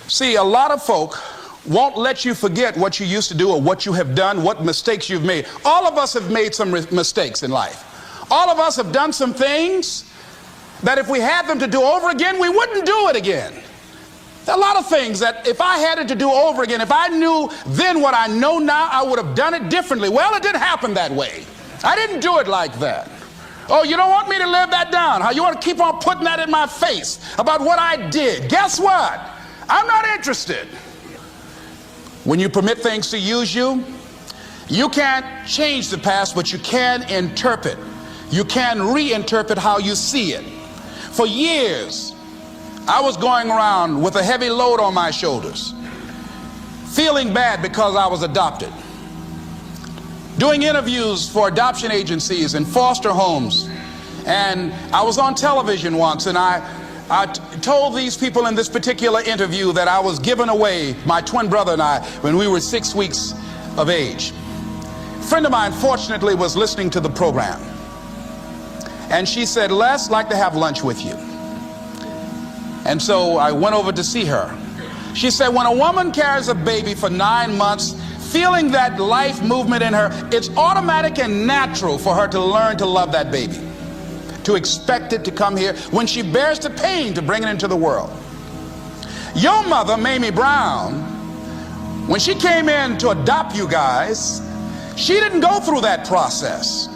See, a lot of folk won't let you forget what you used to do or what you have done, what mistakes you've made. All of us have made some mistakes in life. All of us have done some things that if we had them to do over again, we wouldn't do it again. There are a lot of things that if I had it to do over again, if I knew then what I know now, I would have done it differently. Well, it didn't happen that way. I didn't do it like that. Oh, you don't want me to live that down, huh? You want to keep on putting that in my face about what I did. Guess what? I'm not interested. When you permit things to use you, you can't change the past, but you can interpret. You can reinterpret how you see it. For years, I was going around with a heavy load on my shoulders, feeling bad because I was adopted, doing interviews for adoption agencies and foster homes. And I was on television once, and I told these people in this particular interview that I was giving away my twin brother and I when we were 6 weeks of age. A friend of mine, fortunately, was listening to the program. And she said, Les, I'd like to have lunch with you. And so I went over to see her. She said, when a woman carries a baby for 9 months, feeling that life movement in her, it's automatic and natural for her to learn to love that baby, to expect it to come here when she bears the pain to bring it into the world. Your mother, Mamie Brown, when she came in to adopt you guys, she didn't go through that process.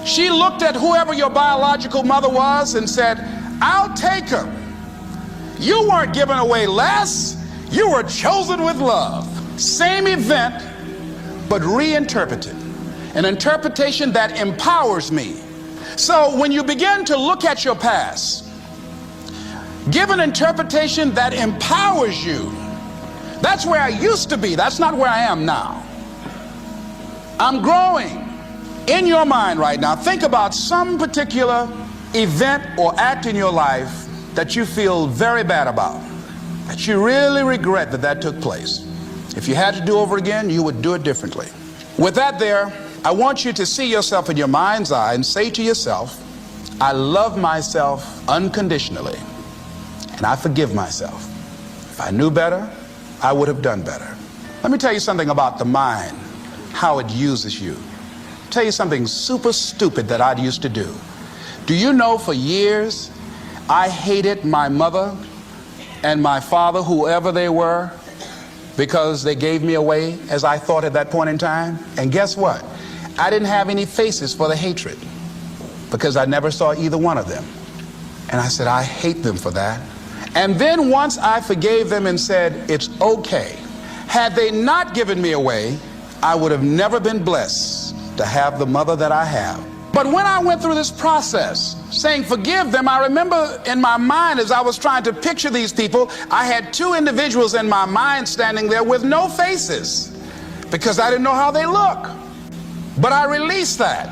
She looked at whoever your biological mother was and said, I'll take her. You weren't given away less, you were chosen with love. Same event, but reinterpreted. An interpretation that empowers me. So when you begin to look at your past, give an interpretation that empowers you. That's where I used to be. That's not where I am now. I'm growing. In your mind right now, think about some particular event or act in your life that you feel very bad about, that you really regret that took place. If you had to do over again, you would do it differently. With that there, I want you to see yourself in your mind's eye and say to yourself, I love myself unconditionally, and I forgive myself. If I knew better, I would have done better. Let me tell you something about the mind, how it uses you. I'll tell you something super stupid that I used to do. Do you know for years, I hated my mother and my father, whoever they were, because they gave me away as I thought at that point in time? And guess what? I didn't have any faces for the hatred because I never saw either one of them. And I said, I hate them for that. And then once I forgave them and said, it's okay. Had they not given me away, I would have never been blessed to have the mother that I have. But when I went through this process, saying forgive them, I remember in my mind as I was trying to picture these people, I had two individuals in my mind standing there with no faces because I didn't know how they look. But I released that.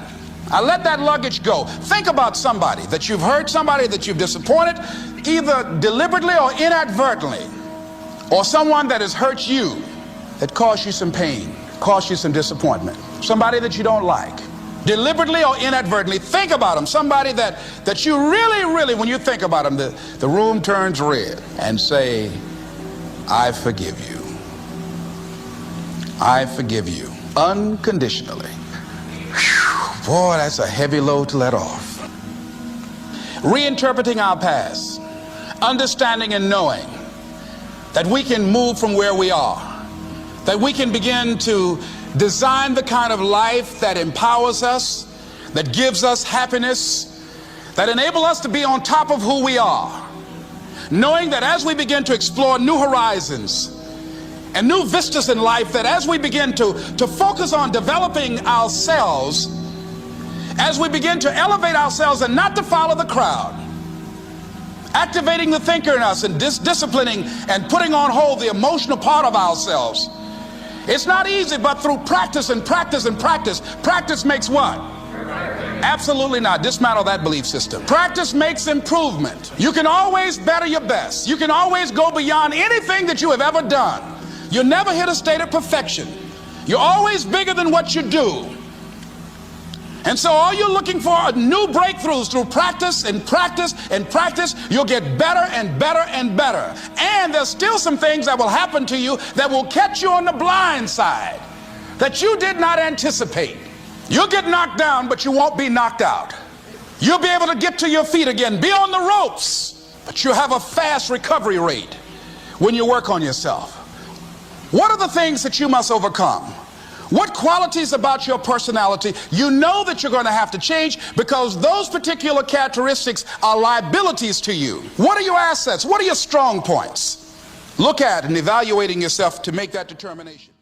I let that luggage go. Think about somebody that you've hurt, somebody that you've disappointed, either deliberately or inadvertently, or someone that has hurt you, that caused you some pain, caused you some disappointment, somebody that you don't like. Deliberately or inadvertently, think about them. Somebody that you really, when you think about them, the room turns red, and say, I forgive you. I forgive you unconditionally. Whew, boy, that's a heavy load to let off. Reinterpreting our past, understanding and knowing that we can move from where we are, that we can begin to design the kind of life that empowers us, that gives us happiness, that enable us to be on top of who we are. Knowing that as we begin to explore new horizons and new vistas in life, that as we begin to focus on developing ourselves, as we begin to elevate ourselves and not to follow the crowd, activating the thinker in us and disciplining and putting on hold the emotional part of ourselves. It's not easy, but through practice and practice and practice. Practice makes what? Absolutely not. Dismantle that belief system. Practice makes improvement. You can always better your best. You can always go beyond anything that you have ever done. You'll never hit a state of perfection. You're always bigger than what you do. And so all you're looking for are new breakthroughs through practice and practice and practice. You'll get better and better and better. And understand there's still some things that will happen to you that will catch you on the blind side that you did not anticipate. You'll get knocked down, but you won't be knocked out. You'll be able to get to your feet again, be on the ropes, but you have a fast recovery rate when you work on yourself. What are the things that you must overcome? What qualities about your personality you know that you're going to have to change, because those particular characteristics are liabilities to you? What are your assets? What are your strong points? Look at and evaluating yourself to make that determination.